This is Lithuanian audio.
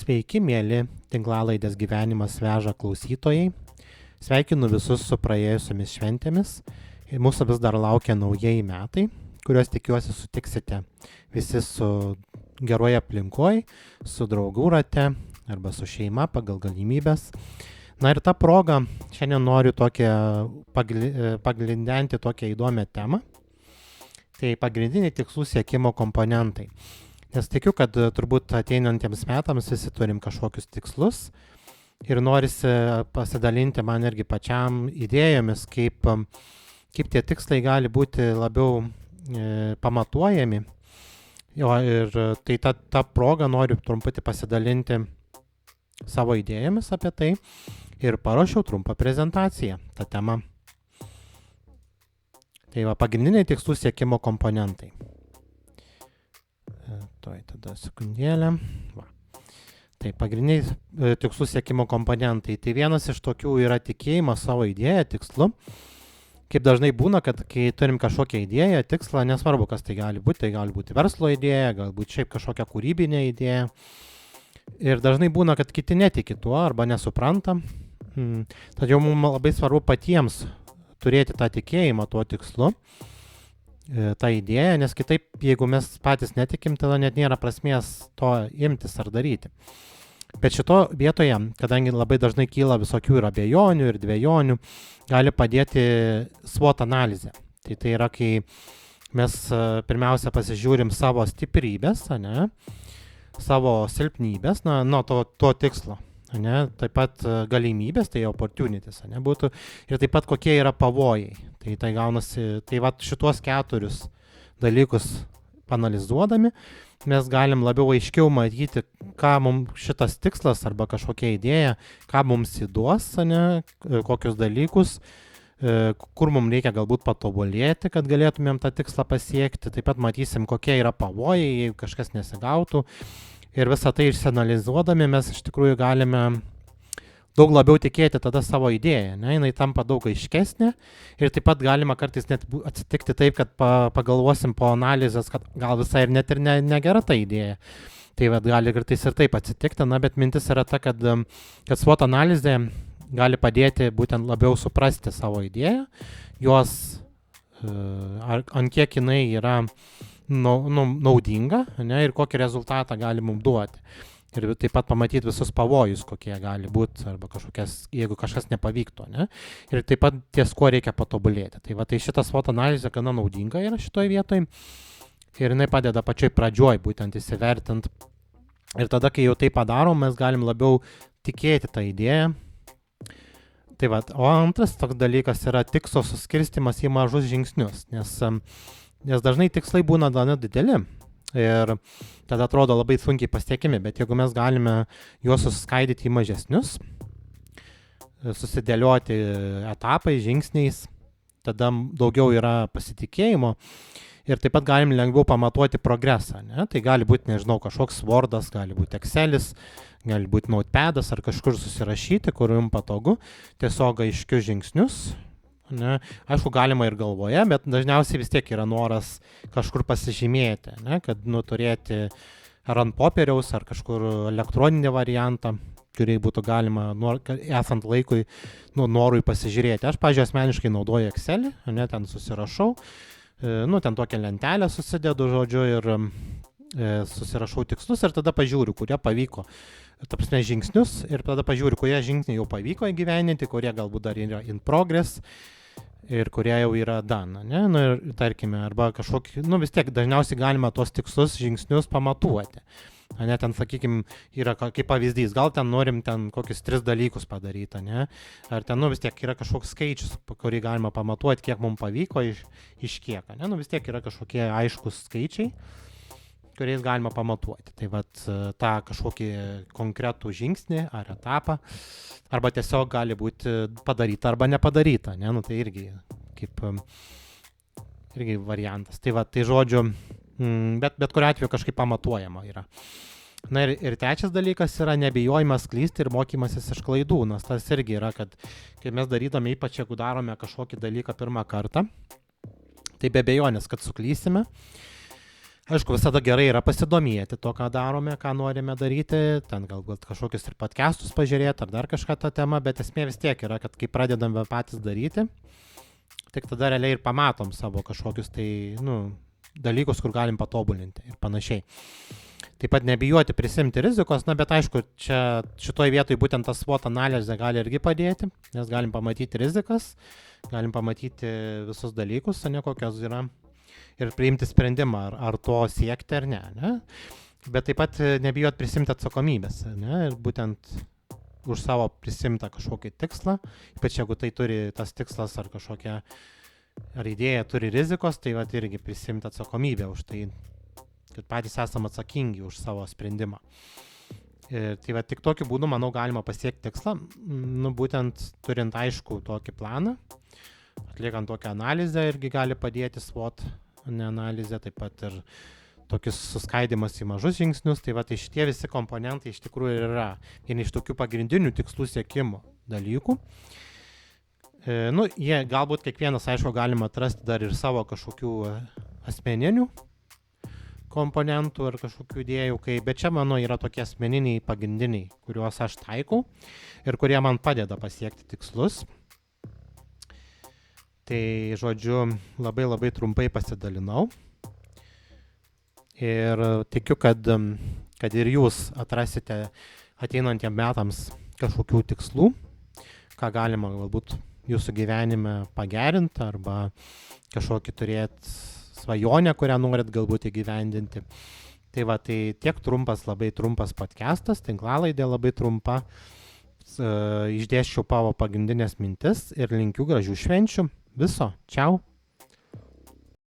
Sveiki, mėly tinklalaidės gyvenimas veža klausytojai. Sveikinu visus su praėjusiomis šventėmis. Mūsų vis dar laukia naujieji metai, kuriuos tikiuosi sutiksite visi su geroje aplinkoje, su draugų rate arba su šeima pagal galimybės. Na ir tą progą šiandien noriu paglindenti tokią įdomią temą. Tai pagrindiniai tikslų siekimo komponentai. Nes tikiu, kad turbūt ateinantiems metams visi turim kažkokius tikslus ir norisi pasidalinti man irgi pačiam idėjomis, kaip tie tikslai gali būti labiau pamatuojami. Jo, ir tai ta proga noriu trumputį pasidalinti savo idėjomis apie tai ir paruošiau trumpą prezentaciją tą temą. Tai va, pagrindiniai tikslų siekimo komponentai. Tada sekundėlę. Va. Tai pagrindiniai tikslų siekimo komponentai. Tai vienas iš tokių yra tikėjimas savo idėją, tikslu. Kaip dažnai būna, kad kai turim kažkokią idėją, tikslą, nesvarbu, kas tai gali būti verslo idėja, galbūt šiaip kažkokia kūrybinė idėja. Ir dažnai būna, kad kiti netiki tuo arba nesupranta. Todėl mums labai svarbu patiems turėti tą tikėjimą tuo tikslu, tą idėją, nes kitaip, jeigu mes patys netikim, tada net nėra prasmės to imtis ar daryti. Bet šito vietoje, kadangi labai dažnai kyla visokių ir abejonių, ir dvejonių, gali padėti SWOT analizė. Tai yra, kai mes pirmiausia pasižiūrim savo stiprybės, savo silpnybės, nuo to tikslo. Taip pat galimybės, tai opportunities, būtų, ir taip pat kokie yra pavojai. Tai gaunasi, tai šituos 4 dalykus panalizuodami, mes galim labiau aiškiau matyti, ką mums šitas tikslas arba kažkokia idėja, ką mums įduos, kokius dalykus, kur mums reikia galbūt patobulėti, kad galėtumėm tą tikslą pasiekti. Taip pat matysim, kokie yra pavojai, jeigu kažkas nesigautų. Ir visą tai išsianalizuodami mes iš tikrųjų galime daug labiau tikėti tada savo idėją. Jinai tampa daug aiškesnė ir taip pat galima kartais net atsitikti taip, kad pagalvosim po analizės, kad gal visai ir net ir negera ta idėja. Tai gali kartais ir taip atsitikti, bet mintis yra ta, kad SWOT analizė gali padėti būtent labiau suprasti savo idėją, jos ant kiek jinai yra naudinga, ir kokį rezultatą gali mums duoti. Ir taip pat pamatyti visus pavojus, kokie gali būti, arba jeigu kažkas nepavyktų. Ir taip pat ties kuo reikia patobulėti. Tai šitas SWOT analizė gana naudinga yra šitoje vietoje. Ir jinai padeda pačioj pradžioj būtent įsivertinti. Ir tada, kai jau tai padarom, mes galim labiau tikėti tą idėją. O antras toks dalykas yra tikslo suskirstimas į mažus žingsnius. Nes dažnai tikslai būna gana dideli ir tada atrodo labai sunkiai pasiekimi, bet jeigu mes galime juos suskaidyti į mažesnius, susidėlioti etapais, žingsniais, tada daugiau yra pasitikėjimo ir taip pat galim lengviau pamatuoti progresą. Tai gali būti, kažkoks Wordas, gali būti Excelis, gali būti Notepadas ar kažkur susirašyti, kur jums patogu, tiesiog aiškius žingsnius. Aišku, galima ir galvoje, bet dažniausiai vis tiek yra noras kažkur pasižymėti, kad turėti ar ant popieriaus, ar kažkur elektroninį variantą, kurį būtų galima, esant laikui, norui pasižiūrėti. Aš, pavyzdžiui, asmeniškai naudoju Excelį, ten susirašau, ten tokią lentelę susidedu, ir susirašau tikslus ir tada pažiūriu, kurie pavyko. Ta prasme, žingsnius ir tada pažiūriu, kurie žingsniai jau pavyko įgyveninti, kurie galbūt dar yra in progress ir kurie jau yra done. Ir tarkime, arba kažkokį, vis tiek dažniausiai galima tos tikslus žingsnius pamatuoti. Ten, sakykime, yra kaip pavyzdys, gal ten norim kokius 3 dalykus padaryti, ar ten, vis tiek yra kažkoks skaičius, kurį galima pamatuoti, kiek mums pavyko iš kiek, vis tiek yra kažkokie aiškus skaičiai, kuriais galima pamatuoti. Tai tą kažkokį konkretų žingsnį ar etapą, arba tiesiog gali būti padaryta arba nepadaryta. Tai irgi variantas. Tai žodžiu, bet kuriuo atveju kažkaip pamatuojama yra. Ir trečias dalykas yra nebijojimas klysti ir mokymasis iš klaidų, nes tas irgi yra, kad kai mes darydami, ypač jeigu darome kažkokį dalyką pirmą kartą, tai be abejonės, kad suklysime. Aišku, visada gerai yra pasidomėti to, ką darome, ką norime daryti, ten galbūt kažkokius ir podcastus pažiūrėti ar dar kažką tą temą, bet esmė vis tiek yra, kad kai pradedame patys daryti, tik tada realiai ir pamatom savo kažkokius tai, dalykus, kur galim patobulinti ir panašiai. Taip pat nebijoti prisimti rizikos, bet aišku, šitoj vietoj būtent tas SWOT analizė gali irgi padėti, nes galim pamatyti rizikas, galim pamatyti visus dalykus, kokios yra, ir priimti sprendimą, ar to siekti ar ne. Bet taip pat nebijot prisimti atsakomybės, ir būtent už savo prisimtą kažkokį tikslą, ypač jeigu tai turi tas tikslas ar kažkokia, ar idėja turi rizikos, tai irgi prisimti atsakomybę už tai, kad patys esame atsakingi už savo sprendimą. Ir tai tik tokiu būdu, manau, galima pasiekti tikslą, būtent turint aišku tokį planą, atliekant tokią analizę irgi gali padėti SWOT analizė, taip pat ir tokis suskaidimas į mažus žingsnius, tai šitie visi komponentai iš tikrųjų yra vieni iš tokių pagrindinių tikslų siekimo dalykų. Jie galbūt kiekvienas, aišku, galima atrasti dar ir savo kažkokių asmeninių komponentų ar kažkokių idėjų, bet čia mano yra tokie asmeniniai pagrindiniai, kuriuos aš taikau ir kurie man padeda pasiekti tikslus. Tai, žodžiu, labai trumpai pasidalinau ir tikiu, kad ir jūs atrasite ateinantiem metams kažkokių tikslų, ką galima galbūt jūsų gyvenime pagerinti arba kažkokį turėti svajonę, kurią norit galbūt įgyvendinti. Tai tiek labai trumpas podcastas, tinklalaidė labai trumpa, išdėsčiau pagrindinės mintis ir linkiu gražių švenčių. Viso, čiau.